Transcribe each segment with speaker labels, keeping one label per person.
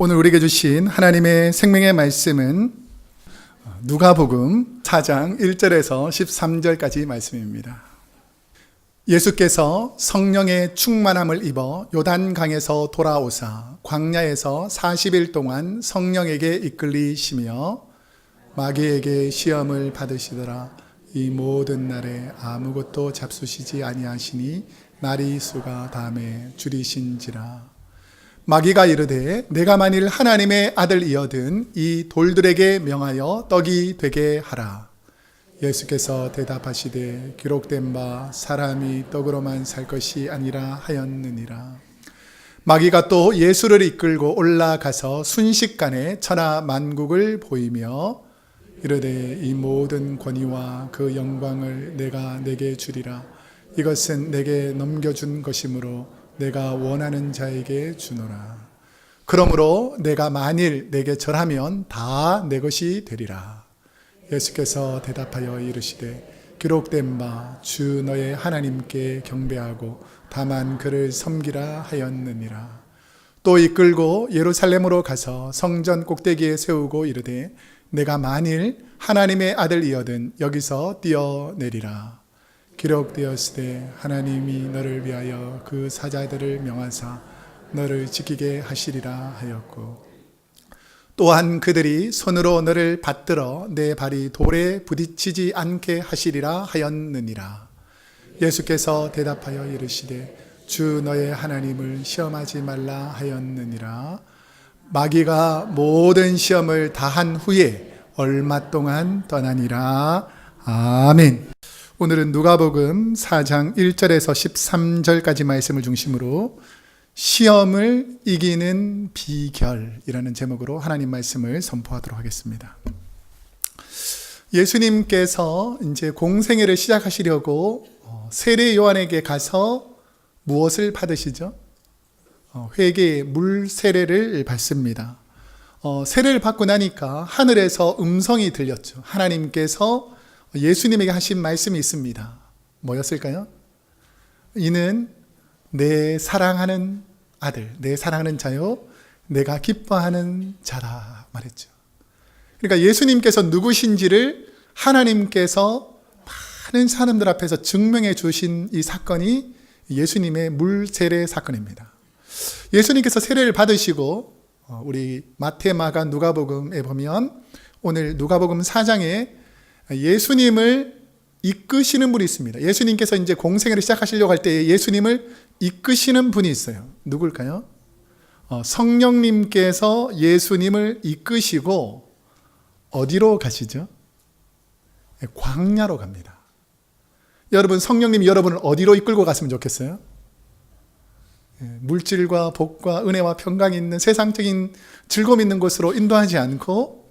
Speaker 1: 오늘 우리에게 주신 하나님의 생명의 말씀은 누가복음 4장 1절에서 13절까지 말씀입니다. 예수께서 성령의 충만함을 입어 요단강에서 돌아오사 광야에서 40일 동안 성령에게 이끌리시며 마귀에게 시험을 받으시더라. 이 모든 날에 아무것도 잡수시지 아니하시니 날이 수가 다음에 줄이신지라. 마귀가 이르되 내가 만일 하나님의 아들이어든 이 돌들에게 명하여 떡이 되게 하라. 예수께서 대답하시되 기록된 바 사람이 떡으로만 살 것이 아니라 하였느니라. 마귀가 또 예수를 이끌고 올라가서 순식간에 천하 만국을 보이며 이르되 이 모든 권위와 그 영광을 내가 내게 주리라. 이것은 내게 넘겨준 것이므로 내가 원하는 자에게 주노라. 그러므로 내가 만일 내게 절하면 다 내 것이 되리라. 예수께서 대답하여 이르시되 기록된 바 주 너의 하나님께 경배하고 다만 그를 섬기라 하였느니라. 또 이끌고 예루살렘으로 가서 성전 꼭대기에 세우고 이르되 내가 만일 하나님의 아들이어든 여기서 뛰어내리라. 기록되었으되 하나님이 너를 위하여 그 사자들을 명하사 너를 지키게 하시리라 하였고 또한 그들이 손으로 너를 받들어 내 발이 돌에 부딪히지 않게 하시리라 하였느니라. 예수께서 대답하여 이르시되 주 너의 하나님을 시험하지 말라 하였느니라. 마귀가 모든 시험을 다한 후에 얼마 동안 떠나니라. 아멘. 오늘은 누가복음 4장 1절에서 13절까지 말씀을 중심으로 시험을 이기는 비결이라는 제목으로 하나님 말씀을 선포하도록 하겠습니다. 예수님께서 이제 공생애를 시작하시려고 세례 요한에게 가서 무엇을 받으시죠? 회개의 물 세례를 받습니다. 세례를 받고 나니까 하늘에서 음성이 들렸죠. 하나님께서 예수님에게 하신 말씀이 있습니다. 뭐였을까요? 이는 내 사랑하는 아들, 내 사랑하는 자요, 내가 기뻐하는 자라 말했죠. 그러니까 예수님께서 누구신지를 하나님께서 많은 사람들 앞에서 증명해 주신 이 사건이 예수님의 물 세례 사건입니다. 예수님께서 세례를 받으시고 우리 마태, 마가, 누가복음에 보면 오늘 누가복음 4장에 예수님을 이끄시는 분이 있습니다. 예수님께서 이제 공생애를 시작하시려고 할 때 예수님을 이끄시는 분이 있어요. 누굴까요? 성령님께서 예수님을 이끄시고 어디로 가시죠? 광야로 갑니다. 여러분, 성령님이 여러분을 어디로 이끌고 갔으면 좋겠어요? 물질과 복과 은혜와 평강이 있는 세상적인 즐거움 있는 곳으로 인도하지 않고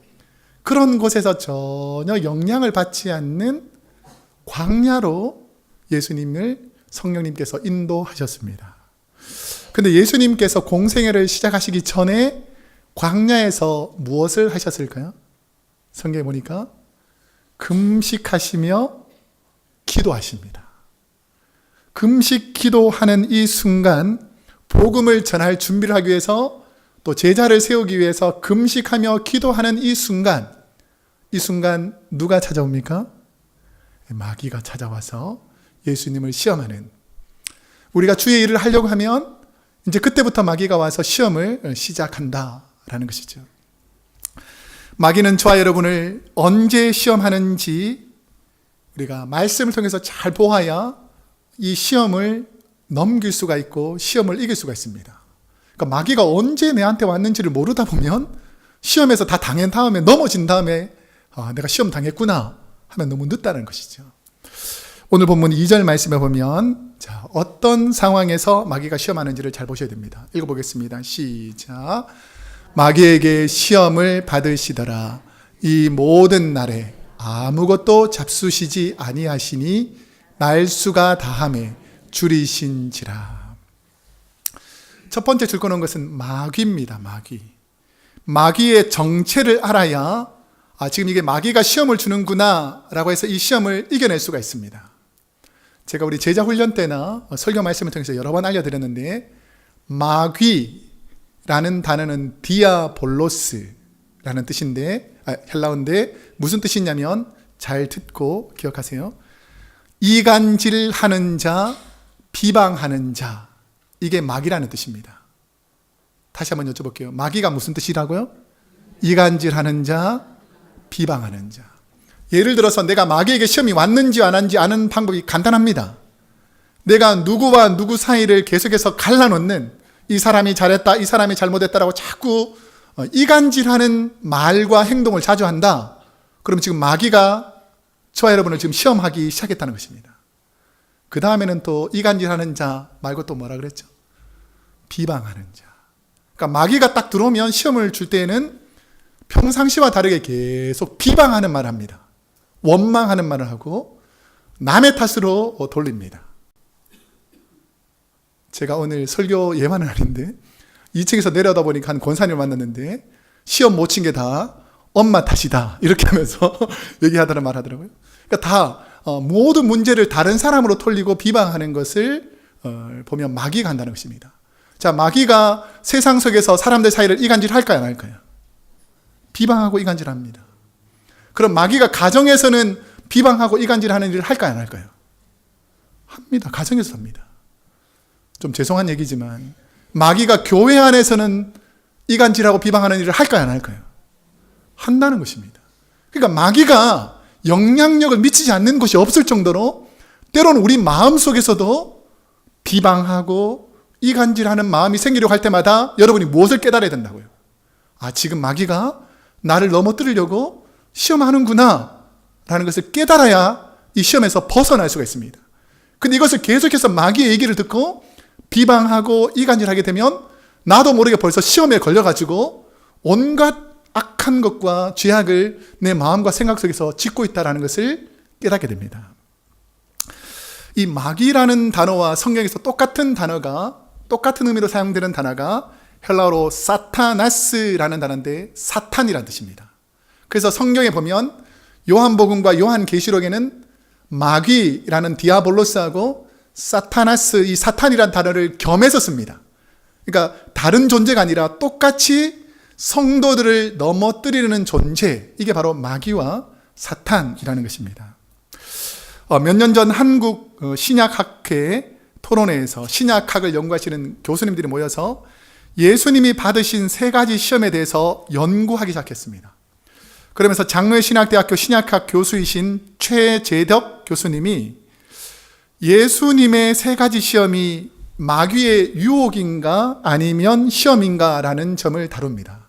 Speaker 1: 그런 곳에서 전혀 영향을 받지 않는 광야로 예수님을 성령님께서 인도하셨습니다. 근데 예수님께서 공생애를 시작하시기 전에 광야에서 무엇을 하셨을까요? 성경에 보니까 금식하시며 기도하십니다. 금식 기도하는 이 순간 복음을 전할 준비를 하기 위해서 또 제자를 세우기 위해서 금식하며 기도하는 이 순간 누가 찾아옵니까? 마귀가 찾아와서 예수님을 시험하는, 우리가 주의 일을 하려고 하면 이제 그때부터 마귀가 와서 시험을 시작한다라는 것이죠. 마귀는 저와 여러분을 언제 시험하는지 우리가 말씀을 통해서 잘 보아야 이 시험을 넘길 수가 있고 시험을 이길 수가 있습니다. 그러니까 마귀가 언제 내한테 왔는지를 모르다 보면 시험에서 다 당한 다음에 넘어진 다음에 내가 시험 당했구나 하면 너무 늦다는 것이죠. 오늘 본문 2절 말씀에 보면 어떤 상황에서 마귀가 시험하는지를 잘 보셔야 됩니다. 읽어보겠습니다. 시작. 마귀에게 시험을 받으시더라. 이 모든 날에 아무것도 잡수시지 아니하시니 날수가 다함에 줄이신지라. 첫 번째 줄 거는 것은 마귀입니다. 마귀의 정체를 알아야 지금 이게 마귀가 시험을 주는구나 라고 해서 이 시험을 이겨낼 수가 있습니다. 제가 우리 제자 훈련 때나 설교 말씀을 통해서 여러 번 알려드렸는데 마귀, 라는 단어는 디아볼로스라는 뜻인데, 헬라어인데 무슨 뜻이냐면, 잘 듣고 기억하세요. 이간질하는 자, 비방하는 자, 이게 마귀라는 뜻입니다. 다시 한번 여쭤볼게요. 마귀가 무슨 뜻이라고요? 이간질하는 자, 비방하는 자. 예를 들어서 내가 마귀에게 시험이 왔는지 안 왔는지 아는 방법이 간단합니다. 내가 누구와 누구 사이를 계속해서 갈라놓는, 이 사람이 잘했다, 이 사람이 잘못했다라고 자꾸 이간질하는 말과 행동을 자주 한다. 그럼 지금 마귀가 저와 여러분을 지금 시험하기 시작했다는 것입니다. 그 다음에는 또 이간질하는 자 말고 또 뭐라 그랬죠? 비방하는 자. 그러니까 마귀가 딱 들어오면 시험을 줄 때에는 평상시와 다르게 계속 비방하는 말을 합니다. 원망하는 말을 하고 남의 탓으로 돌립니다. 제가 오늘 설교 예만은 아닌데 2층에서 내려다 보니까 한 권사님을 만났는데 시험 못 친 게 다 엄마 탓이다 이렇게 하면서 얘기하더라 말하더라고요. 그러니까 다 모든 문제를 다른 사람으로 돌리고 비방하는 것을 보면 마귀가 한다는 것입니다. 자, 마귀가 세상 속에서 사람들 사이를 이간질할까요, 안 할까요? 비방하고 이간질합니다. 그럼 마귀가 가정에서는 비방하고 이간질하는 일을 할까요, 안 할까요? 합니다. 가정에서 합니다. 좀 죄송한 얘기지만 마귀가 교회 안에서는 이간질하고 비방하는 일을 할까요, 안 할까요? 한다는 것입니다. 그러니까 마귀가 영향력을 미치지 않는 것이 없을 정도로 때로는 우리 마음속에서도 비방하고 이간질하는 마음이 생기려고 할 때마다 여러분이 무엇을 깨달아야 된다고요? 아, 지금 마귀가 나를 넘어뜨리려고 시험하는구나 라는 것을 깨달아야 이 시험에서 벗어날 수가 있습니다. 근데 이것을 계속해서 마귀의 얘기를 듣고 비방하고 이간질하게 되면 나도 모르게 벌써 시험에 걸려가지고 온갖 악한 것과 죄악을 내 마음과 생각 속에서 짓고 있다는 것을 깨닫게 됩니다. 이 마귀라는 단어와 성경에서 똑같은 의미로 사용되는 단어가 헬라어로 사타나스라는 단어인데 사탄이라는 뜻입니다. 그래서 성경에 보면 요한복음과 요한계시록에는 마귀라는 디아볼로스하고 사타나스, 이 사탄이라는 단어를 겸해서 씁니다. 그러니까 다른 존재가 아니라 똑같이 성도들을 넘어뜨리는 존재, 이게 바로 마귀와 사탄이라는 것입니다. 몇 년 전 한국 신약학회 토론회에서 신약학을 연구하시는 교수님들이 모여서 예수님이 받으신 3가지 시험에 대해서 연구하기 시작했습니다. 그러면서 장로의 신학대학교 신약학 교수이신 최재덕 교수님이 예수님의 3가지 시험이 마귀의 유혹인가 아니면 시험인가 라는 점을 다룹니다.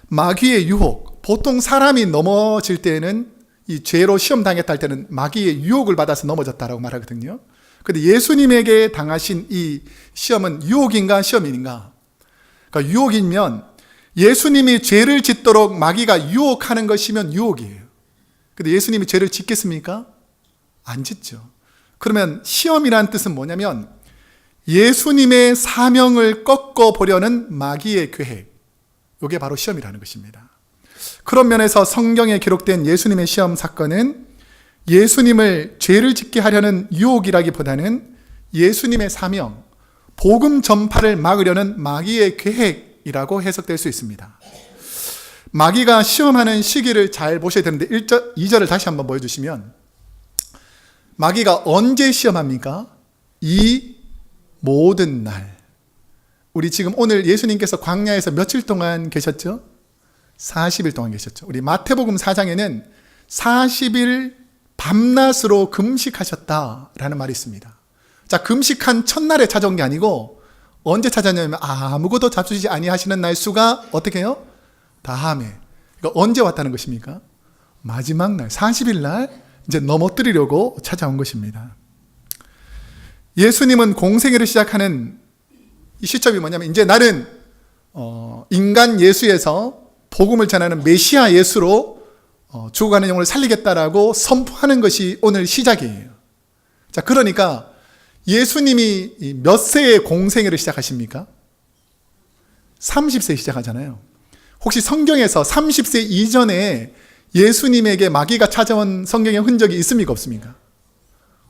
Speaker 1: 마귀의 유혹, 보통 사람이 넘어질 때에는 이 죄로 시험 당했다 할 때는 마귀의 유혹을 받아서 넘어졌다라고 말하거든요. 그런데 예수님에게 당하신 이 시험은 유혹인가 시험인가? 그러니까 유혹이면 예수님이 죄를 짓도록 마귀가 유혹하는 것이면 유혹이에요. 그런데 예수님이 죄를 짓겠습니까? 안 짓죠. 그러면 시험이라는 뜻은 뭐냐면 예수님의 사명을 꺾어보려는 마귀의 계획, 이게 바로 시험이라는 것입니다. 그런 면에서 성경에 기록된 예수님의 시험 사건은 예수님을 죄를 짓게 하려는 유혹이라기보다는 예수님의 사명, 복음 전파를 막으려는 마귀의 계획이라고 해석될 수 있습니다. 마귀가 시험하는 시기를 잘 보셔야 되는데 2절을 다시 한번 보여주시면 마귀가 언제 시험합니까? 이 모든 날. 우리 지금 오늘 예수님께서 광야에서 며칠 동안 계셨죠? 40일 동안 계셨죠. 우리 마태복음 4장에는 40일 밤낮으로 금식하셨다라는 말이 있습니다. 자, 금식한 첫날에 찾아온 게 아니고 언제 찾았냐면 아무것도 잡수시지 아니하시는 날 수가 어떻게 해요? 다음에. 그러니까 언제 왔다는 것입니까? 마지막 날 40일 날 이제 넘어뜨리려고 찾아온 것입니다. 예수님은 공생애를 시작하는 이 시점이 뭐냐면 이제 나는 인간 예수에서 복음을 전하는 메시아 예수로 죽어가는 영혼을 살리겠다라고 선포하는 것이 오늘 시작이에요. 자, 그러니까 예수님이 몇 세에 공생애를 시작하십니까? 30세 시작하잖아요. 혹시 성경에서 30세 이전에 예수님에게 마귀가 찾아온 성경의 흔적이 있습니까? 없습니까?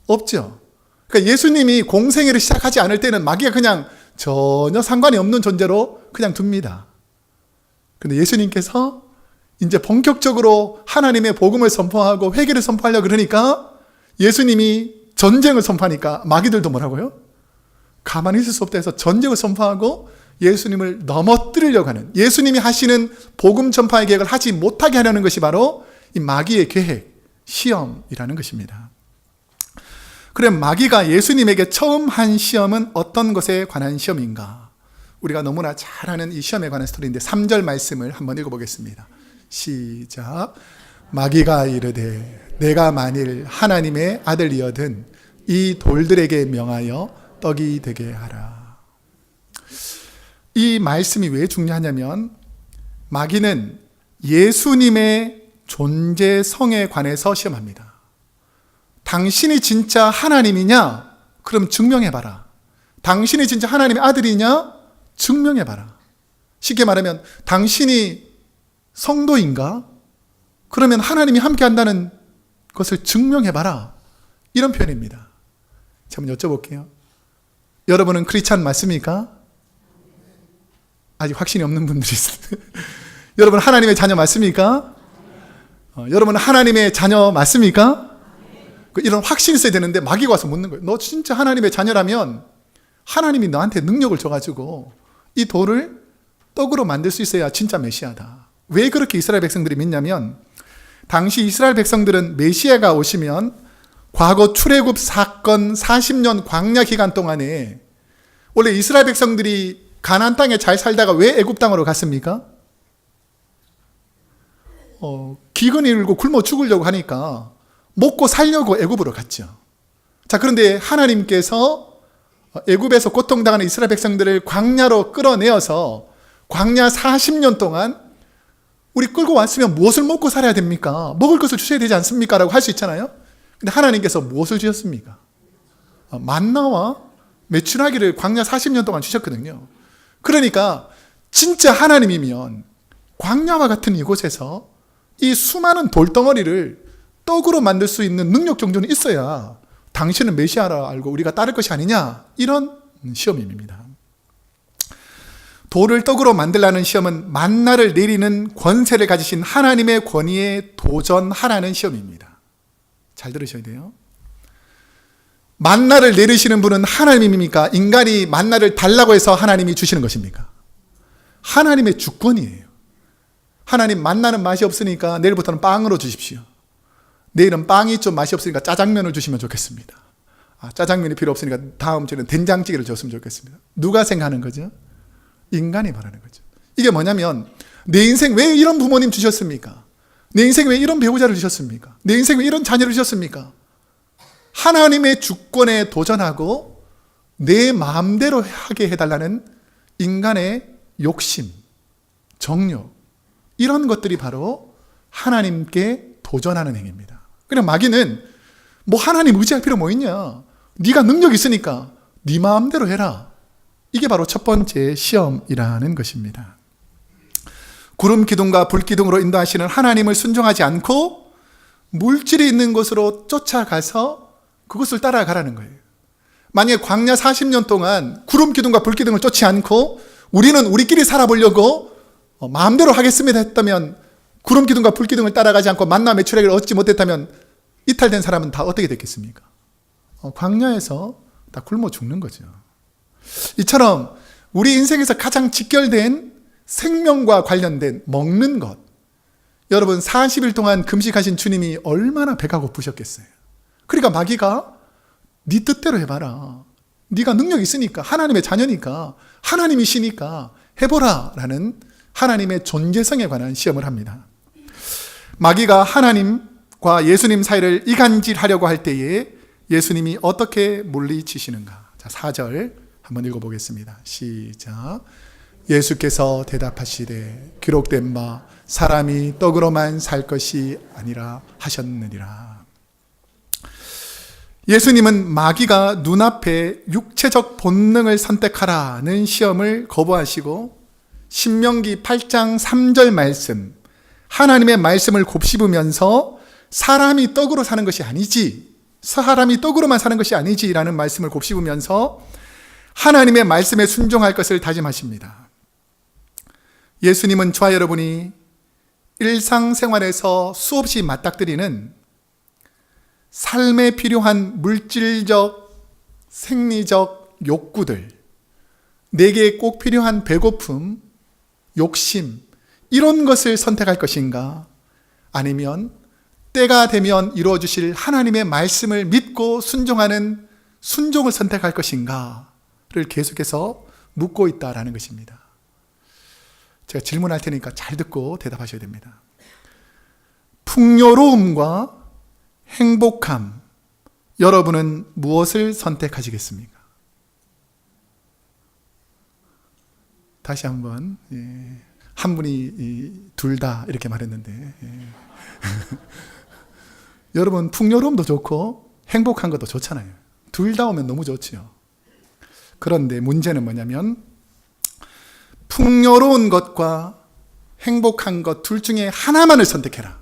Speaker 1: 없죠. 그러니까 예수님이 공생애를 시작하지 않을 때는 마귀가 그냥 전혀 상관이 없는 존재로 그냥 둡니다. 근데 예수님께서 이제 본격적으로 하나님의 복음을 선포하고 회개를 선포하려고 그러니까 예수님이 전쟁을 선포하니까 마귀들도 뭐라고요? 가만히 있을 수 없다 해서 전쟁을 선포하고 예수님을 넘어뜨리려고 하는, 예수님이 하시는 복음 전파의 계획을 하지 못하게 하려는 것이 바로 이 마귀의 계획, 시험이라는 것입니다. 그럼 마귀가 예수님에게 처음 한 시험은 어떤 것에 관한 시험인가? 우리가 너무나 잘 아는 이 시험에 관한 스토리인데 3절 말씀을 한번 읽어보겠습니다. 시작. 마귀가 이르되 내가 만일 하나님의 아들이거든 이 돌들에게 명하여 떡이 되게 하라. 이 말씀이 왜 중요하냐면 마귀는 예수님의 존재성에 관해서 시험합니다. 당신이 진짜 하나님이냐? 그럼 증명해봐라. 당신이 진짜 하나님의 아들이냐? 증명해봐라. 쉽게 말하면 당신이 성도인가? 그러면 하나님이 함께 한다는 것을 증명해봐라. 이런 표현입니다. 자, 한번 여쭤볼게요. 여러분은 크리스찬 맞습니까? 아직 확신이 없는 분들이 있어요. 여러분 하나님의 자녀 맞습니까? 여러분은 하나님의 자녀 맞습니까? 이런 확신이 있어야 되는데 마귀가 와서 묻는 거예요. 너 진짜 하나님의 자녀라면 하나님이 너한테 능력을 줘가지고 이 돌을 떡으로 만들 수 있어야 진짜 메시아다. 왜 그렇게 이스라엘 백성들이 믿냐면 당시 이스라엘 백성들은 메시아가 오시면 과거 출애굽 사건 40년 광야 기간 동안에 원래 이스라엘 백성들이 가나안 땅에 잘 살다가 왜 애굽 땅으로 갔습니까? 기근이 일고 굶어 죽으려고 하니까 먹고 살려고 애굽으로 갔죠. 자, 그런데 하나님께서 애굽에서 고통당하는 이스라엘 백성들을 광야로 끌어내어서 광야 40년 동안 우리 끌고 왔으면 무엇을 먹고 살아야 됩니까? 먹을 것을 주셔야 되지 않습니까? 라고 할 수 있잖아요. 근데 하나님께서 무엇을 주셨습니까? 만나와 메추라기를 광야 40년 동안 주셨거든요. 그러니까 진짜 하나님이면 광야와 같은 이곳에서 이 수많은 돌덩어리를 떡으로 만들 수 있는 능력 정도는 있어야 당신은 메시아라 알고 우리가 따를 것이 아니냐, 이런 시험입니다. 돌을 떡으로 만들라는 시험은 만나를 내리는 권세를 가지신 하나님의 권위에 도전하라는 시험입니다. 잘 들으셔야 돼요. 만나를 내리시는 분은 하나님입니까? 인간이 만나를 달라고 해서 하나님이 주시는 것입니까? 하나님의 주권이에요. 하나님 만나는 맛이 없으니까 내일부터는 빵으로 주십시오. 내일은 빵이 좀 맛이 없으니까 짜장면을 주시면 좋겠습니다. 짜장면이 필요 없으니까 다음 주에는 된장찌개를 줬으면 좋겠습니다. 누가 생각하는 거죠? 인간이 말하는 거죠. 이게 뭐냐면 내 인생 왜 이런 부모님 주셨습니까? 내 인생 왜 이런 배우자를 주셨습니까? 내 인생 왜 이런 자녀를 주셨습니까? 하나님의 주권에 도전하고 내 마음대로 하게 해달라는 인간의 욕심, 정욕, 이런 것들이 바로 하나님께 도전하는 행위입니다. 그냥 마귀는 뭐 하나님 의지할 필요 뭐 있냐? 네가 능력 있으니까 네 마음대로 해라. 이게 바로 첫 번째 시험이라는 것입니다. 구름 기둥과 불 기둥으로 인도하시는 하나님을 순종하지 않고 물질이 있는 곳으로 쫓아가서 그것을 따라가라는 거예요. 만약에 광야 40년 동안 구름 기둥과 불 기둥을 쫓지 않고 우리는 우리끼리 살아보려고 마음대로 하겠습니다 했다면, 구름 기둥과 불 기둥을 따라가지 않고 만나 메추라기를 얻지 못했다면 이탈된 사람은 다 어떻게 됐겠습니까? 광야에서 다 굶어 죽는 거죠. 이처럼 우리 인생에서 가장 직결된 생명과 관련된 먹는 것, 여러분 40일 동안 금식하신 주님이 얼마나 배가 고프셨겠어요. 그러니까 마귀가 네 뜻대로 해봐라, 네가 능력 있으니까, 하나님의 자녀니까, 하나님이시니까 해보라 라는 하나님의 존재성에 관한 시험을 합니다. 마귀가 하나님과 예수님 사이를 이간질하려고 할 때에 예수님이 어떻게 물리치시는가? 자, 4절 한번 읽어보겠습니다. 시작. 예수께서 대답하시되 기록된 바 사람이 떡으로만 살 것이 아니라 하셨느니라. 예수님은 마귀가 눈앞에 육체적 본능을 선택하라는 시험을 거부하시고 신명기 8장 3절 말씀, 하나님의 말씀을 곱씹으면서 사람이 떡으로 사는 것이 아니지, 사람이 떡으로만 사는 것이 아니지라는 말씀을 곱씹으면서 하나님의 말씀에 순종할 것을 다짐하십니다. 예수님은 저와 여러분이 일상생활에서 수없이 맞닥뜨리는 삶에 필요한 물질적, 생리적 욕구들, 내게 꼭 필요한 배고픔, 욕심, 이런 것을 선택할 것인가? 아니면 때가 되면 이루어주실 하나님의 말씀을 믿고 순종하는 순종을 선택할 것인가를 계속해서 묻고 있다라는 것입니다. 제가 질문할 테니까 잘 듣고 대답하셔야 됩니다. 풍요로움과 행복함, 여러분은 무엇을 선택하시겠습니까? 다시 한번, 한 분이 둘 다 이렇게 말했는데, 여러분 풍요로움도 좋고 행복한 것도 좋잖아요. 둘 다 오면 너무 좋지요. 그런데 문제는 뭐냐면 풍요로운 것과 행복한 것 둘 중에 하나만을 선택해라.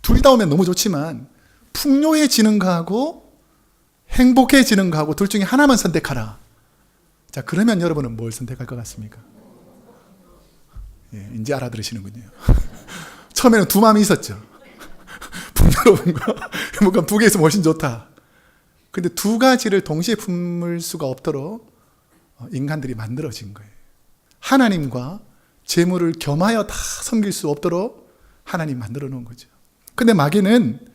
Speaker 1: 둘 다 오면 너무 좋지만 풍요해지는 거하고 행복해지는 거하고 둘 중에 하나만 선택하라. 자, 그러면 여러분은 뭘 선택할 것 같습니까? 이제 알아들으시는군요. 처음에는 두 마음이 있었죠. 풍요로움과 행복한 두 개에서 훨씬 좋다. 근데 두 가지를 동시에 품을 수가 없도록 인간들이 만들어진 거예요. 하나님과 재물을 겸하여 다 섬길 수 없도록 하나님 만들어 놓은 거죠. 근데 마귀는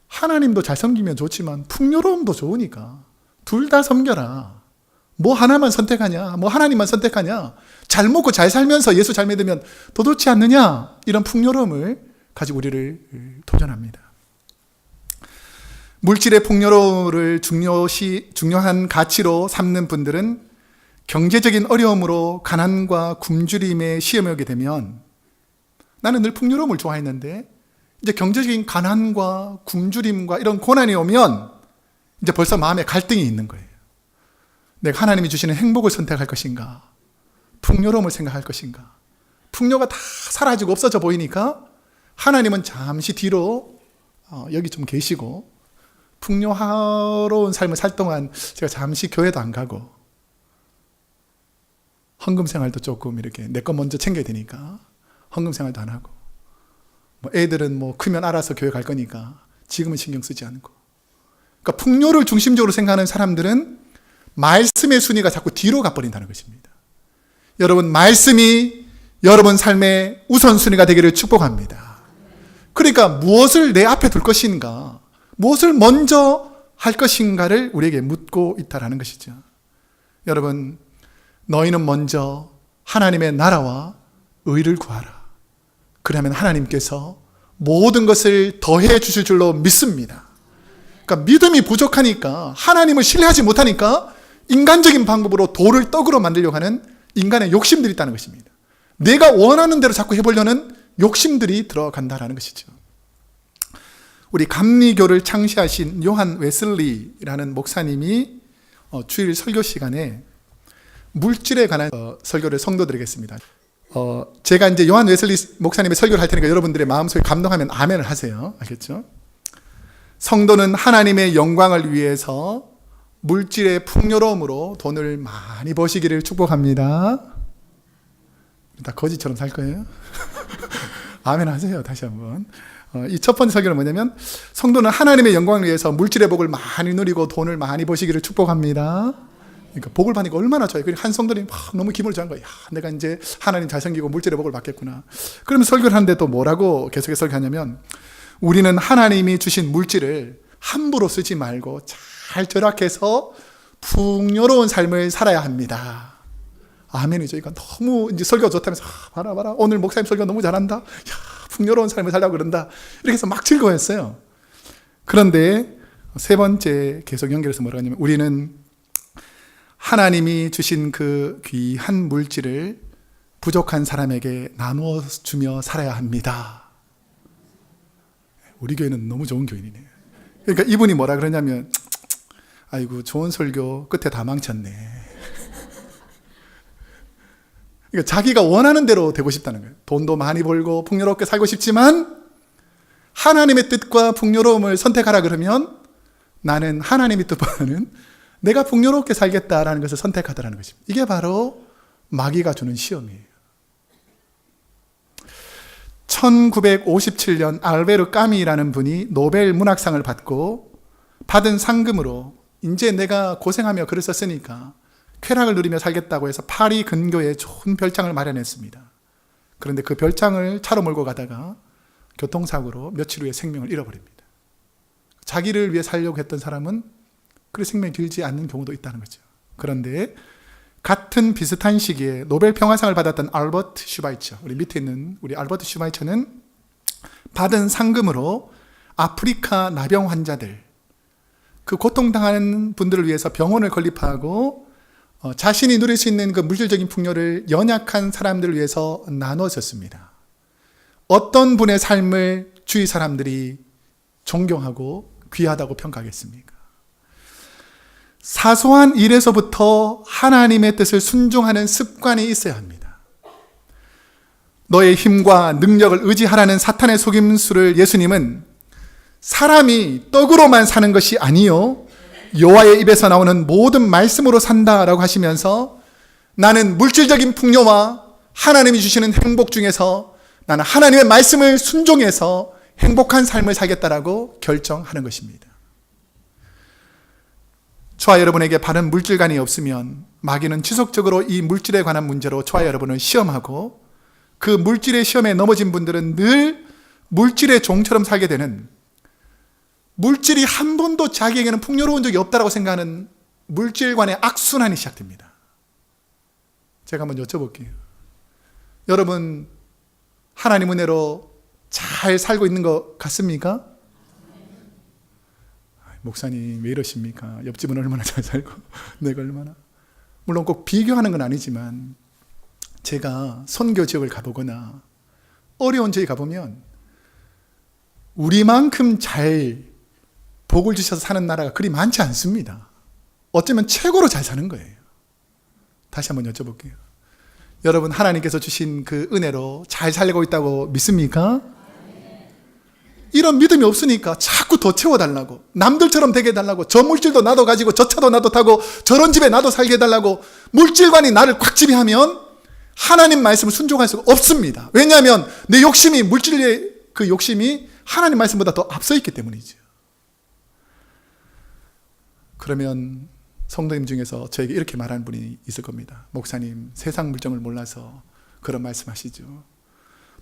Speaker 1: 하나님도 잘 섬기면 좋지만 풍요로움도 좋으니까 둘 다 섬겨라. 뭐 하나만 선택하냐? 뭐 하나님만 선택하냐? 잘 먹고 잘 살면서 예수 잘 믿으면 더 좋지 않느냐? 이런 풍요로움을 가지고 우리를 도전합니다. 물질의 풍요로움을 중요한 가치로 삼는 분들은 경제적인 어려움으로 가난과 굶주림에 시험에 오게 되면, 나는 늘 풍요로움을 좋아했는데 이제 경제적인 가난과 굶주림과 이런 고난이 오면 이제 벌써 마음에 갈등이 있는 거예요. 내가 하나님이 주시는 행복을 선택할 것인가, 풍요로움을 생각할 것인가. 풍요가 다 사라지고 없어져 보이니까 하나님은 잠시 뒤로 여기 좀 계시고, 풍요로운 삶을 살 동안 제가 잠시 교회도 안 가고 헌금 생활도 조금 이렇게 내 거 먼저 챙겨야 되니까 헌금 생활도 안 하고, 뭐 애들은 뭐 크면 알아서 교회 갈 거니까 지금은 신경 쓰지 않고. 그러니까 풍요를 중심적으로 생각하는 사람들은 말씀의 순위가 자꾸 뒤로 가버린다는 것입니다. 여러분, 말씀이 여러분 삶의 우선순위가 되기를 축복합니다. 그러니까 무엇을 내 앞에 둘 것인가, 무엇을 먼저 할 것인가를 우리에게 묻고 있다는 것이죠. 여러분, 너희는 먼저 하나님의 나라와 의를 구하라. 그러면 하나님께서 모든 것을 더해 주실 줄로 믿습니다. 그러니까 믿음이 부족하니까, 하나님을 신뢰하지 못하니까 인간적인 방법으로 돌을 떡으로 만들려고 하는 인간의 욕심들이 있다는 것입니다. 내가 원하는 대로 자꾸 해보려는 욕심들이 들어간다는 것이죠. 우리 감리교를 창시하신 요한 웨슬리라는 목사님이 주일 설교 시간에 물질에 관한 설교를 성도드리겠습니다. 제가 이제 요한 웨슬리 목사님의 설교를 할 테니까 여러분들의 마음속에 감동하면 아멘을 하세요. 알겠죠? 성도는 하나님의 영광을 위해서 물질의 풍요로움으로 돈을 많이 버시기를 축복합니다. 다 거지처럼 살 거예요? 아멘 하세요. 다시 한번. 이 첫 번째 설교는 뭐냐면, 성도는 하나님의 영광을 위해서 물질의 복을 많이 누리고 돈을 많이 버시기를 축복합니다. 그러니까 복을 받으니까 얼마나 좋아요. 그러니까 한 성도님 너무 기분을 좋아한 거예요. 야, 내가 이제 하나님 잘 섬기고 물질의 복을 받겠구나. 그러면 설교를 하는데 또 뭐라고 계속해서 설교하냐면, 우리는 하나님이 주신 물질을 함부로 쓰지 말고 잘 절약해서 풍요로운 삶을 살아야 합니다. 아멘이죠. 이거 너무 이제 설교가 좋다면서, 봐라 오늘 목사님 설교 너무 잘한다. 야, 풍요로운 삶을 살려고 그런다. 이렇게 해서 막 즐거워했어요. 그런데 세 번째 계속 연결해서 뭐라고 하냐면, 우리는 하나님이 주신 그 귀한 물질을 부족한 사람에게 나누어 주며 살아야 합니다. 우리 교회는 너무 좋은 교인이네요. 그러니까 이분이 뭐라 그러냐면, 아이고 좋은 설교 끝에 다 망쳤네. 그러니까 자기가 원하는 대로 되고 싶다는 거예요. 돈도 많이 벌고 풍요롭게 살고 싶지만 하나님의 뜻과 풍요로움을 선택하라 그러면, 나는 하나님의 뜻보다는 내가 풍요롭게 살겠다라는 것을 선택하더라는 것입니다. 이게 바로 마귀가 주는 시험이에요. 1957년 알베르 까미라는 분이 노벨 문학상을 받고 받은 상금으로 이제 내가 고생하며 글을 썼으니까 쾌락을 누리며 살겠다고 해서 파리 근교에 좋은 별장을 마련했습니다. 그런데 그 별장을 차로 몰고 가다가 교통사고로 며칠 후에 생명을 잃어버립니다. 자기를 위해 살려고 했던 사람은 그래 생명이 길지 않는 경우도 있다는 거죠. 그런데 같은 비슷한 시기에 노벨 평화상을 받았던 알버트 슈바이처, 우리 밑에 있는 우리 알버트 슈바이처는 받은 상금으로 아프리카 나병 환자들, 그 고통당하는 분들을 위해서 병원을 건립하고 자신이 누릴 수 있는 그 물질적인 풍요를 연약한 사람들을 위해서 나눠줬습니다. 어떤 분의 삶을 주위 사람들이 존경하고 귀하다고 평가하겠습니까? 사소한 일에서부터 하나님의 뜻을 순종하는 습관이 있어야 합니다. 너의 힘과 능력을 의지하라는 사탄의 속임수를 예수님은 사람이 떡으로만 사는 것이 아니요 여호와의 입에서 나오는 모든 말씀으로 산다라고 하시면서 나는 물질적인 풍요와 하나님이 주시는 행복 중에서 나는 하나님의 말씀을 순종해서 행복한 삶을 살겠다라고 결정하는 것입니다. 저와 여러분에게 바른 물질관이 없으면 마귀는 지속적으로 이 물질에 관한 문제로 저와 여러분을 시험하고 그 물질의 시험에 넘어진 분들은 늘 물질의 종처럼 살게 되는, 물질이 한 번도 자기에게는 풍요로운 적이 없다고 생각하는 물질관의 악순환이 시작됩니다. 제가 한번 여쭤볼게요. 여러분 하나님 은혜로 잘 살고 있는 것 같습니까? 목사님 왜 이러십니까? 옆집은 얼마나 잘 살고 내가 얼마나. 물론 꼭 비교하는 건 아니지만 제가 선교 지역을 가보거나 어려운 지역에 가보면 우리만큼 잘 복을 주셔서 사는 나라가 그리 많지 않습니다. 어쩌면 최고로 잘 사는 거예요. 다시 한번 여쭤볼게요. 여러분 하나님께서 주신 그 은혜로 잘 살고 있다고 믿습니까? 이런 믿음이 없으니까 자꾸 더 채워달라고, 남들처럼 되게 해달라고, 저 물질도 나도 가지고 저 차도 나도 타고 저런 집에 나도 살게 해달라고 물질관이 나를 꽉 지배하면 하나님 말씀을 순종할 수가 없습니다. 왜냐하면 내 욕심이, 물질의 그 욕심이 하나님 말씀보다 더 앞서 있기 때문이죠. 그러면 성도님 중에서 저에게 이렇게 말하는 분이 있을 겁니다. 목사님, 세상 물정을 몰라서 그런 말씀하시죠.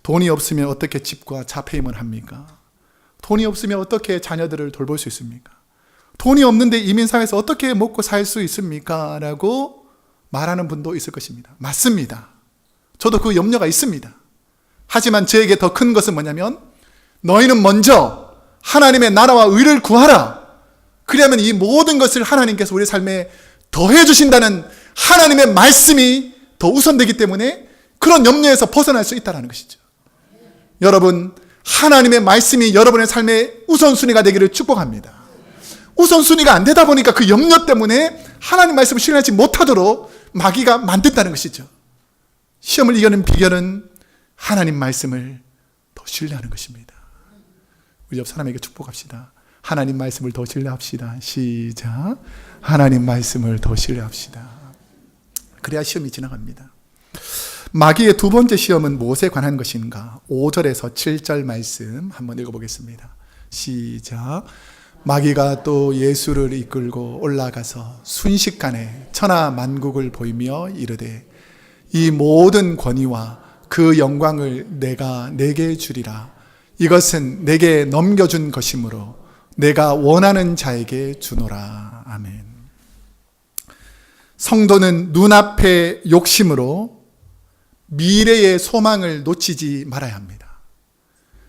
Speaker 1: 돈이 없으면 어떻게 집과 자폐임을 합니까? 돈이 없으면 어떻게 자녀들을 돌볼 수 있습니까? 돈이 없는데 이민사회에서 어떻게 먹고 살 수 있습니까? 라고 말하는 분도 있을 것입니다. 맞습니다. 저도 그 염려가 있습니다. 하지만 저에게 더 큰 것은 뭐냐면 너희는 먼저 하나님의 나라와 의를 구하라. 그러면 이 모든 것을 하나님께서 우리 삶에 더해 주신다는 하나님의 말씀이 더 우선되기 때문에 그런 염려에서 벗어날 수 있다는 것이죠. 여러분, 하나님의 말씀이 여러분의 삶의 우선순위가 되기를 축복합니다. 우선순위가 안 되다 보니까 그 염려 때문에 하나님 말씀을 신뢰하지 못하도록 마귀가 만든다는 것이죠. 시험을 이겨낸 비결은 하나님 말씀을 더 신뢰하는 것입니다. 우리 옆 사람에게 축복합시다. 하나님 말씀을 더 신뢰합시다. 시작. 하나님 말씀을 더 신뢰합시다. 그래야 시험이 지나갑니다. 마귀의 두 번째 시험은 무엇에 관한 것인가? 5절에서 7절 말씀 한번 읽어보겠습니다. 시작. 마귀가 또 예수를 이끌고 올라가서 순식간에 천하 만국을 보이며 이르되 이 모든 권위와 그 영광을 내가 내게 주리라. 이것은 내게 넘겨준 것이므로 내가 원하는 자에게 주노라. 아멘. 성도는 눈앞의 욕심으로 미래의 소망을 놓치지 말아야 합니다.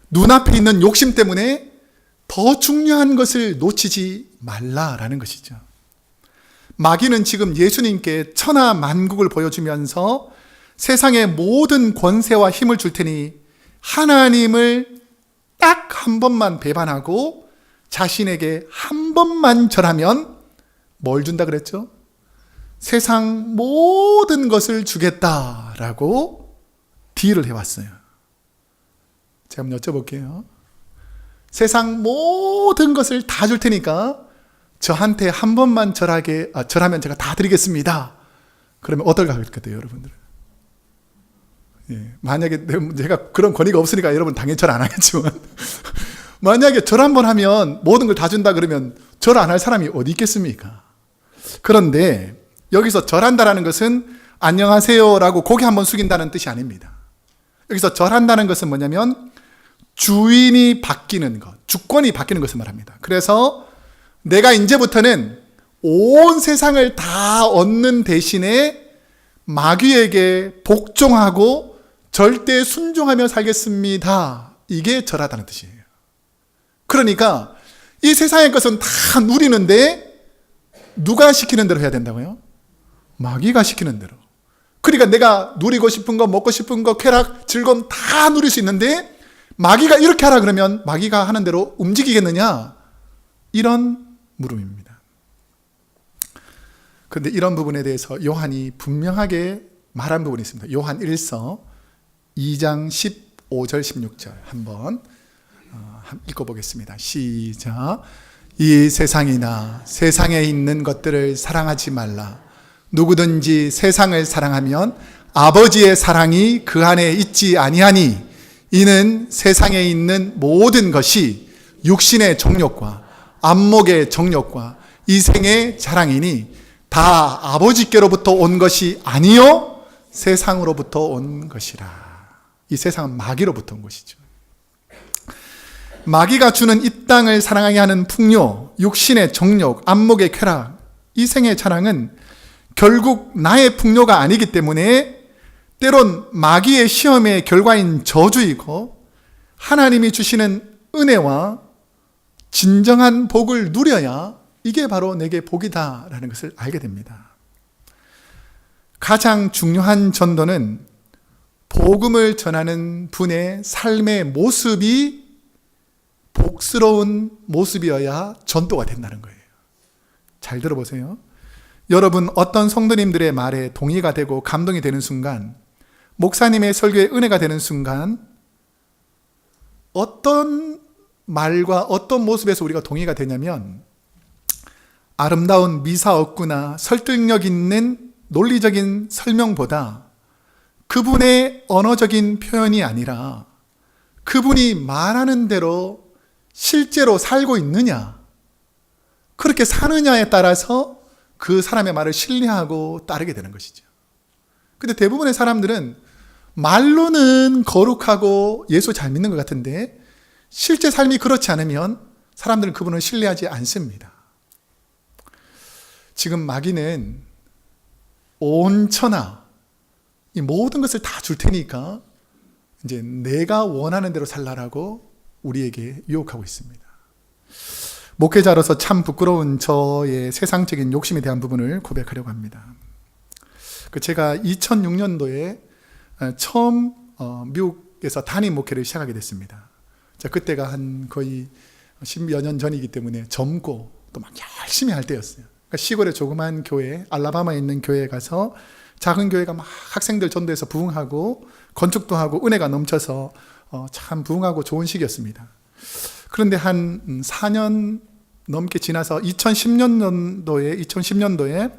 Speaker 1: 눈앞에 있는 욕심 때문에 더 중요한 것을 놓치지 말라라는 것이죠. 마귀는 지금 예수님께 천하 만국을 보여주면서 세상의 모든 권세와 힘을 줄 테니 하나님을 딱 한 번만 배반하고 자신에게 한 번만 절하면 뭘 준다 그랬죠? 세상 모든 것을 주겠다라고 딜을 해왔어요. 제가 한번 여쭤볼게요. 세상 모든 것을 다 줄 테니까 저한테 한 번만 절하면 제가 다 드리겠습니다. 그러면 어떨까 그랬거든요, 여러분들. 예, 만약에 제가 그런 권위가 없으니까 여러분 당연히 절 안 하겠지만 만약에 절 한 번 하면 모든 걸 다 준다 그러면 절 안 할 사람이 어디 있겠습니까? 그런데 여기서 절한다라는 것은 안녕하세요라고 고개 한번 숙인다는 뜻이 아닙니다. 여기서 절한다는 것은 뭐냐면 주인이 바뀌는 것, 주권이 바뀌는 것을 말합니다. 그래서 내가 이제부터는 온 세상을 다 얻는 대신에 마귀에게 복종하고 절대 순종하며 살겠습니다. 이게 절하다는 뜻이에요. 그러니까 이 세상의 것은 다 누리는데 누가 시키는 대로 해야 된다고요? 마귀가 시키는 대로. 그러니까 내가 누리고 싶은 거, 먹고 싶은 거, 쾌락, 즐거움 다 누릴 수 있는데 마귀가 이렇게 하라 그러면 마귀가 하는 대로 움직이겠느냐? 이런 물음입니다. 그런데 이런 부분에 대해서 요한이 분명하게 말한 부분이 있습니다. 요한 1서 2장 15절 16절 한번 읽어보겠습니다. 시작. 이 세상이나 세상에 있는 것들을 사랑하지 말라. 누구든지 세상을 사랑하면 아버지의 사랑이 그 안에 있지 아니하니 이는 세상에 있는 모든 것이 육신의 정욕과 안목의 정욕과 이생의 자랑이니 다 아버지께로부터 온 것이 아니요 세상으로부터 온 것이라. 이 세상은 마귀로부터 온 것이죠. 마귀가 주는 이 땅을 사랑하게 하는 풍요, 육신의 정욕, 안목의 쾌락, 이생의 자랑은 결국 나의 풍요가 아니기 때문에 때론 마귀의 시험의 결과인 저주이고 하나님이 주시는 은혜와 진정한 복을 누려야 이게 바로 내게 복이다라는 것을 알게 됩니다. 가장 중요한 전도는 복음을 전하는 분의 삶의 모습이 복스러운 모습이어야 전도가 된다는 거예요. 잘 들어보세요. 여러분 어떤 성도님들의 말에 동의가 되고 감동이 되는 순간, 목사님의 설교에 은혜가 되는 순간 어떤 말과 어떤 모습에서 우리가 동의가 되냐면 아름다운 미사억구나 설득력 있는 논리적인 설명보다 그분의 언어적인 표현이 아니라 그분이 말하는 대로 실제로 살고 있느냐, 그렇게 사느냐에 따라서 그 사람의 말을 신뢰하고 따르게 되는 것이죠. 근데 대부분의 사람들은 말로는 거룩하고 예수 잘 믿는 것 같은데 실제 삶이 그렇지 않으면 사람들은 그분을 신뢰하지 않습니다. 지금 마귀는 온 천하 이 모든 것을 다 줄 테니까 이제 내가 원하는 대로 살라라고 우리에게 유혹하고 있습니다. 목회자로서 참 부끄러운 저의 세상적인 욕심에 대한 부분을 고백하려고 합니다. 제가 2006년도에 처음 미국에서 단임 목회를 시작하게 됐습니다. 그때가 한 거의 10여 년 전이기 때문에 젊고 또 막 열심히 할 때였어요. 그러니까 시골의 조그만 교회, 알라바마에 있는 교회에 가서 작은 교회가 막 학생들 전도해서 부흥하고 건축도 하고 은혜가 넘쳐서 참 부흥하고 좋은 시기였습니다. 그런데 한 4년 넘게 지나서 2010년도에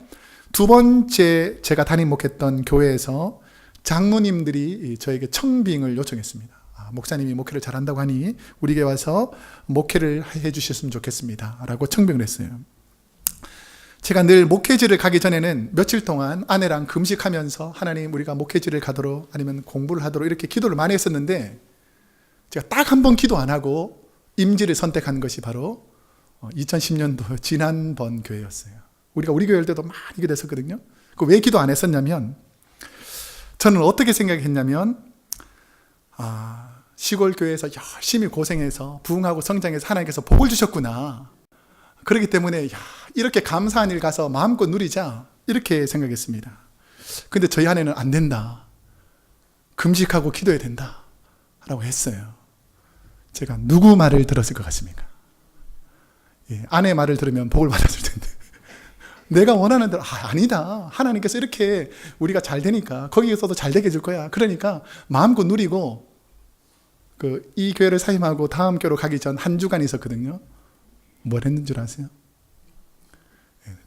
Speaker 1: 두 번째 제가 담임 목했던 교회에서 장로님들이 저에게 청빙을 요청했습니다. 목사님이 목회를 잘한다고 하니 우리 교회 와서 목회를 해 주셨으면 좋겠습니다 라고 청빙을 했어요. 제가 늘 목회지를 가기 전에는 며칠 동안 아내랑 금식하면서 하나님 우리가 목회지를 가도록 아니면 공부를 하도록 이렇게 기도를 많이 했었는데 제가 딱 한 번 기도 안 하고 임지를 선택한 것이 바로 2010년도 지난번 교회였어요. 우리가 우리 교회 때도 많이 기도했었거든요. 왜 기도 안 했었냐면 저는 어떻게 생각했냐면 시골 교회에서 열심히 고생해서 부흥하고 성장해서 하나님께서 복을 주셨구나. 그렇기 때문에 이렇게 감사한 일 가서 마음껏 누리자 이렇게 생각했습니다. 근데 저희 아내는 안 된다. 금식하고 기도해야 된다 라고 했어요. 제가 누구 말을 들었을 것 같습니까? 아내 말을 들으면 복을 받았을 텐데 내가 원하는 대로 아니다. 하나님께서 이렇게 우리가 잘 되니까 거기에서도 잘 되게 해줄 거야. 그러니까 마음껏 누리고 이 교회를 사임하고 다음 교회로 가기 전 한 주간 있었거든요. 뭘 했는 줄 아세요?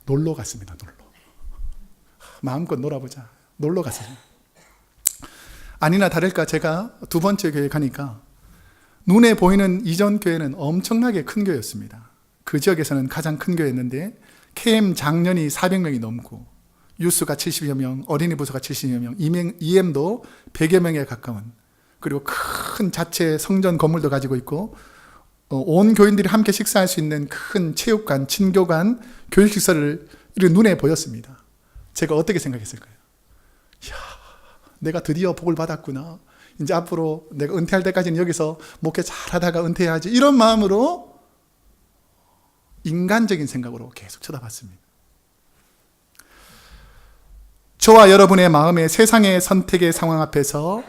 Speaker 1: 놀러 갔습니다. 놀러. 마음껏 놀아보자. 놀러 갔어요. 아니나 다를까 제가 두 번째 교회 가니까 눈에 보이는 이전 교회는 엄청나게 큰 교회였습니다. 그 지역에서는 가장 큰 교회였는데 KM 장년이 400명이 넘고 유스가 70여 명, 어린이 부서가 70여 명, EM도 100여 명에 가까운, 그리고 큰 자체 성전 건물도 가지고 있고 온 교인들이 함께 식사할 수 있는 큰 체육관, 친교관, 교육시설을 눈에 보였습니다. 제가 어떻게 생각했을까요? 이야, 내가 드디어 복을 받았구나. 이제 앞으로 내가 은퇴할 때까지는 여기서 목회 잘하다가 은퇴해야지. 이런 마음으로 인간적인 생각으로 계속 쳐다봤습니다. 저와 여러분의 마음에 세상의 선택의 상황 앞에서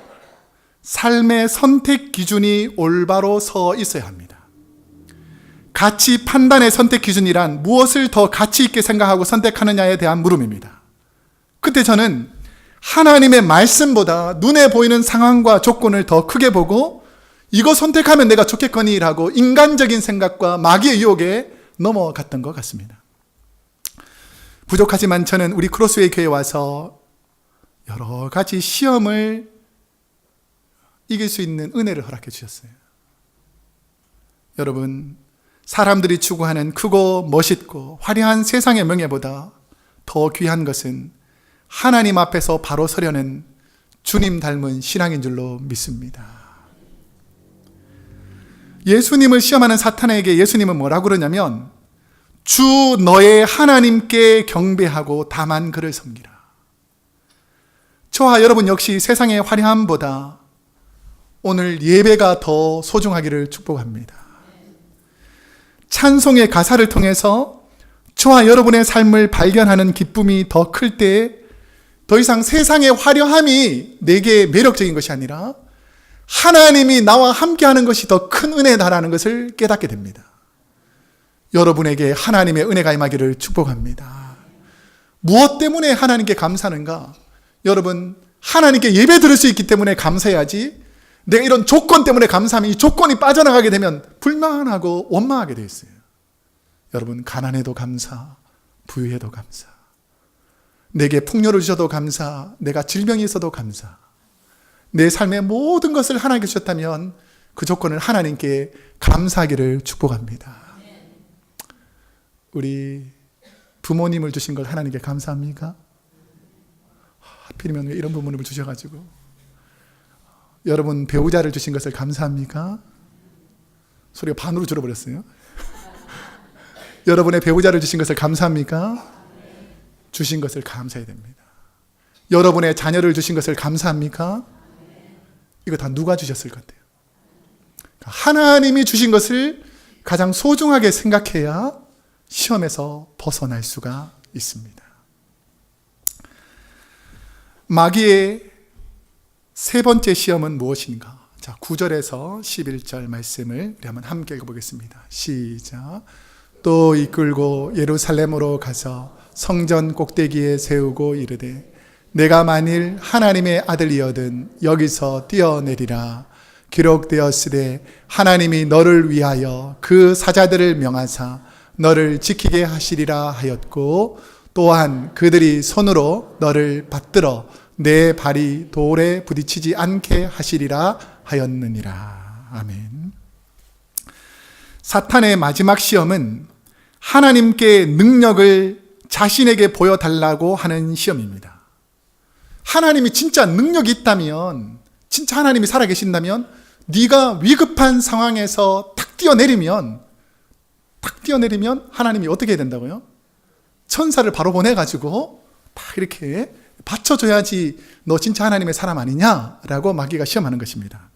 Speaker 1: 삶의 선택 기준이 올바로 서 있어야 합니다. 가치 판단의 선택 기준이란 무엇을 더 가치 있게 생각하고 선택하느냐에 대한 물음입니다. 그때 저는 하나님의 말씀보다 눈에 보이는 상황과 조건을 더 크게 보고 이거 선택하면 내가 좋겠거니라고 인간적인 생각과 마귀의 유혹에 넘어갔던 것 같습니다. 부족하지만 저는 우리 크로스웨이 교회에 와서 여러 가지 시험을 이길 수 있는 은혜를 허락해 주셨어요. 여러분, 사람들이 추구하는 크고 멋있고 화려한 세상의 명예보다 더 귀한 것은 하나님 앞에서 바로 서려는 주님 닮은 신앙인 줄로 믿습니다. 예수님을 시험하는 사탄에게 예수님은 뭐라고 그러냐면 주 너의 하나님께 경배하고 다만 그를 섬기라. 저와 여러분 역시 세상의 화려함보다 오늘 예배가 더 소중하기를 축복합니다. 찬송의 가사를 통해서 저와 여러분의 삶을 발견하는 기쁨이 더 클 때 더 이상 세상의 화려함이 내게 매력적인 것이 아니라 하나님이 나와 함께하는 것이 더 큰 은혜다라는 것을 깨닫게 됩니다. 여러분에게 하나님의 은혜가 임하기를 축복합니다. 무엇 때문에 하나님께 감사하는가? 여러분, 하나님께 예배 드릴 수 있기 때문에 감사해야지 내가 이런 조건 때문에 감사하면 이 조건이 빠져나가게 되면 불만하고 원망하게 되어 있어요. 여러분, 가난해도 감사, 부유해도 감사, 내게 풍요를 주셔도 감사, 내가 질병이 있어도 감사. 내 삶의 모든 것을 하나님께 주셨다면 그 조건을 하나님께 감사하기를 축복합니다. 우리 부모님을 주신 걸 하나님께 감사합니까? 하필이면 왜 이런 부모님을 주셔가지고. 여러분 배우자를 주신 것을 감사합니까? 소리가 반으로 줄어버렸어요. 여러분의 배우자를 주신 것을 감사합니까? 주신 것을 감사해야 됩니다. 여러분의 자녀를 주신 것을 감사합니까? 이거 다 누가 주셨을 것 같아요? 하나님이 주신 것을 가장 소중하게 생각해야 시험에서 벗어날 수가 있습니다. 마귀의 세 번째 시험은 무엇인가? 자, 9절에서 11절 말씀을 우리 한번 함께 읽어보겠습니다. 시작. 또 이끌고 예루살렘으로 가서 성전 꼭대기에 세우고 이르되 내가 만일 하나님의 아들이거든 여기서 뛰어내리라. 기록되었으되 하나님이 너를 위하여 그 사자들을 명하사 너를 지키게 하시리라 하였고 또한 그들이 손으로 너를 받들어 내 발이 돌에 부딪히지 않게 하시리라 하였느니라. 아멘. 사탄의 마지막 시험은 하나님께 능력을 자신에게 보여달라고 하는 시험입니다. 하나님이 진짜 능력이 있다면, 진짜 하나님이 살아계신다면 네가 위급한 상황에서 탁 뛰어내리면 하나님이 어떻게 해야 된다고요? 천사를 바로 보내가지고 딱 이렇게 받쳐줘야지 너 진짜 하나님의 사람 아니냐라고 마귀가 시험하는 것입니다.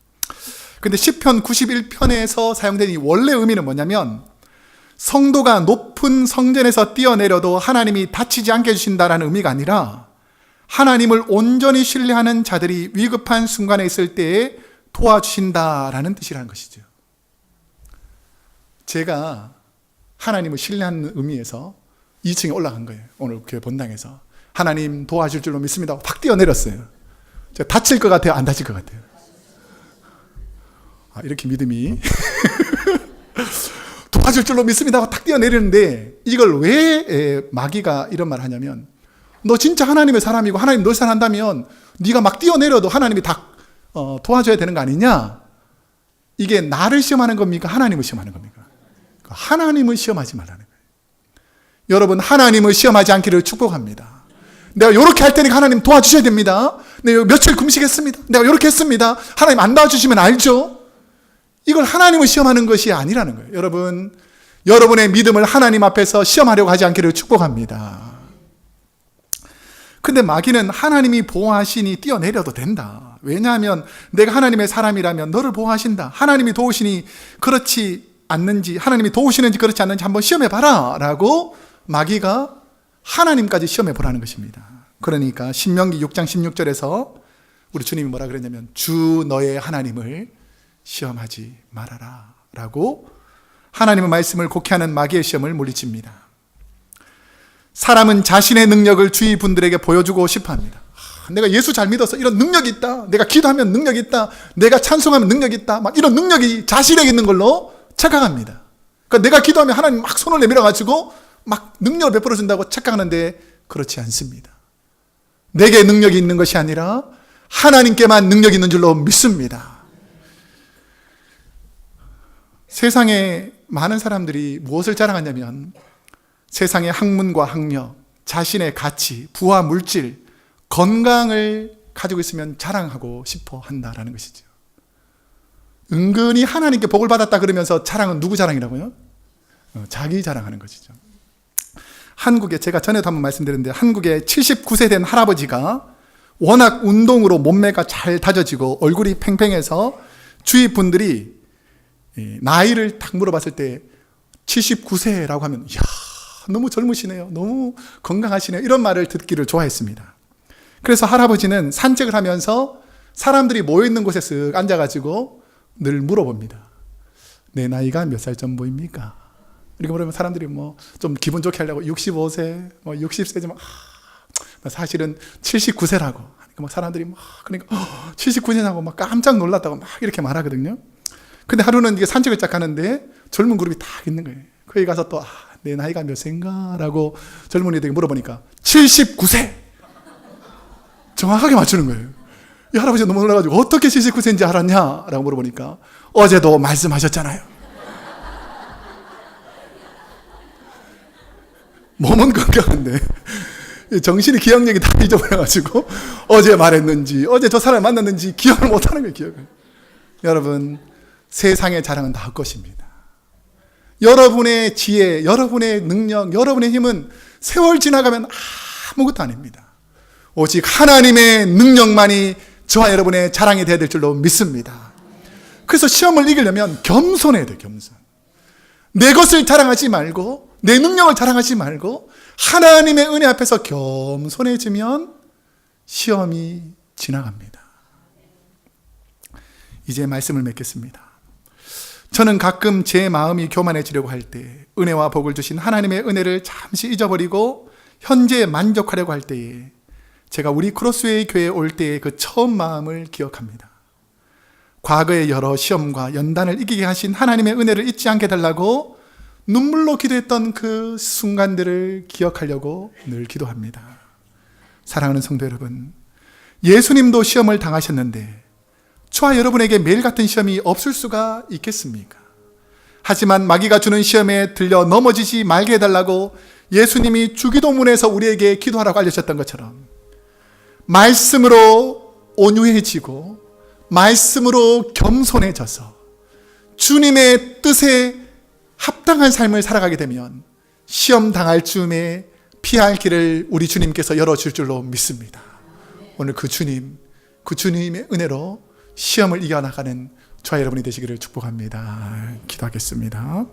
Speaker 1: 근데 시편 91편에서 사용된 이 원래 의미는 뭐냐면 성도가 높은 성전에서 뛰어내려도 하나님이 다치지 않게 해주신다라는 의미가 아니라 하나님을 온전히 신뢰하는 자들이 위급한 순간에 있을 때에 도와주신다라는 뜻이라는 것이죠. 제가 하나님을 신뢰하는 의미에서 2층에 올라간 거예요. 오늘 교회 본당에서 하나님 도와줄 줄로 믿습니다. 확 뛰어내렸어요. 제가 다칠 것 같아요? 안 다칠 것 같아요? 이렇게 믿음이 도와줄 줄로 믿습니다 하고 탁 뛰어내리는데, 이걸 왜 마귀가 이런 말을 하냐면, 너 진짜 하나님의 사람이고 하나님 널 사랑한다면 네가 막 뛰어내려도 하나님이 다 도와줘야 되는 거 아니냐? 이게 나를 시험하는 겁니까? 하나님을 시험하는 겁니까? 하나님을 시험하지 말라는 거예요. 여러분, 하나님을 시험하지 않기를 축복합니다. 내가 이렇게 할 테니까 하나님 도와주셔야 됩니다. 내가 며칠 금식했습니다. 내가 이렇게 했습니다. 하나님 안 도와주시면 알죠? 이걸 하나님을 시험하는 것이 아니라는 거예요. 여러분, 여러분의 믿음을 하나님 앞에서 시험하려고 하지 않기를 축복합니다. 근데 마귀는 하나님이 보호하시니 뛰어내려도 된다. 왜냐하면 내가 하나님의 사람이라면 너를 보호하신다. 하나님이 도우시니 그렇지 않는지, 하나님이 도우시는지 그렇지 않는지 한번 시험해봐라 라고 마귀가 하나님까지 시험해보라는 것입니다. 그러니까 신명기 6장 16절에서 우리 주님이 뭐라 그랬냐면, 주 너의 하나님을 시험하지 말아라 라고 하나님의 말씀을 곡해하는 마귀의 시험을 물리칩니다. 사람은 자신의 능력을 주위 분들에게 보여주고 싶어 합니다. 내가 예수 잘 믿어서 이런 능력이 있다. 내가 기도하면 능력이 있다. 내가 찬송하면 능력이 있다. 막 이런 능력이 자신에게 있는 걸로 착각합니다. 그러니까 내가 기도하면 하나님 막 손을 내밀어가지고 막 능력을 베풀어준다고 착각하는데, 그렇지 않습니다. 내게 능력이 있는 것이 아니라 하나님께만 능력이 있는 줄로 믿습니다. 세상에 많은 사람들이 무엇을 자랑하냐면, 세상의 학문과 학력, 자신의 가치, 부와 물질, 건강을 가지고 있으면 자랑하고 싶어 한다라는 것이죠. 은근히 하나님께 복을 받았다 그러면서 자랑은 누구 자랑이라고요? 자기 자랑하는 것이죠. 한국에, 제가 전에도 한번 말씀드렸는데, 한국에 79세 된 할아버지가 워낙 운동으로 몸매가 잘 다져지고 얼굴이 팽팽해서 주위 분들이 나이를 딱 물어봤을 때 79세라고 하면, 이야, 너무 젊으시네요. 너무 건강하시네요. 이런 말을 듣기를 좋아했습니다. 그래서 할아버지는 산책을 하면서 사람들이 모여있는 곳에 쓱 앉아가지고 늘 물어봅니다. 내 나이가 몇 살 정도입니까? 이렇게 물으면 사람들이 뭐 좀 기분 좋게 하려고 65세, 뭐 60세지만 사실은 79세라고. 그러니까 막 사람들이 막, 그러니까 79세냐고 막 깜짝 놀랐다고 막 이렇게 말하거든요. 근데 하루는 이게 산책을 쫙 하는데 젊은 그룹이 다 있는 거예요. 거기 가서 또 내 나이가 몇 세인가? 라고 젊은이들에게 물어보니까 79세! 정확하게 맞추는 거예요. 이 할아버지가 너무 놀라가지고 어떻게 79세인지 알았냐? 라고 물어보니까 어제도 말씀하셨잖아요. 몸은 건강한데 정신이, 기억력이 다 잊어버려가지고 어제 말했는지, 어제 저 사람을 만났는지 기억을 못하는 거예요. 기억을. 여러분, 세상의 자랑은 다 헛것입니다. 여러분의 지혜, 여러분의 능력, 여러분의 힘은 세월 지나가면 아무것도 아닙니다. 오직 하나님의 능력만이 저와 여러분의 자랑이 되어야 될 줄로 믿습니다. 그래서 시험을 이기려면 겸손해야 돼요. 겸손. 내 것을 자랑하지 말고, 내 능력을 자랑하지 말고 하나님의 은혜 앞에서 겸손해지면 시험이 지나갑니다. 이제 말씀을 맺겠습니다. 저는 가끔 제 마음이 교만해지려고 할 때, 은혜와 복을 주신 하나님의 은혜를 잠시 잊어버리고 현재에 만족하려고 할 때에, 제가 우리 크로스웨이 교회에 올 때의 그 처음 마음을 기억합니다. 과거의 여러 시험과 연단을 이기게 하신 하나님의 은혜를 잊지 않게 해달라고 눈물로 기도했던 그 순간들을 기억하려고 늘 기도합니다. 사랑하는 성도 여러분, 예수님도 시험을 당하셨는데 저와 여러분에게 매일 같은 시험이 없을 수가 있겠습니까? 하지만 마귀가 주는 시험에 들려 넘어지지 말게 해달라고 예수님이 주기도문에서 우리에게 기도하라고 알려주셨던 것처럼, 말씀으로 온유해지고 말씀으로 겸손해져서 주님의 뜻에 합당한 삶을 살아가게 되면 시험 당할 즈음에 피할 길을 우리 주님께서 열어줄 줄로 믿습니다. 오늘 그 주님의 은혜로 시험을 이겨나가는 저와 여러분이 되시기를 축복합니다. 기도하겠습니다.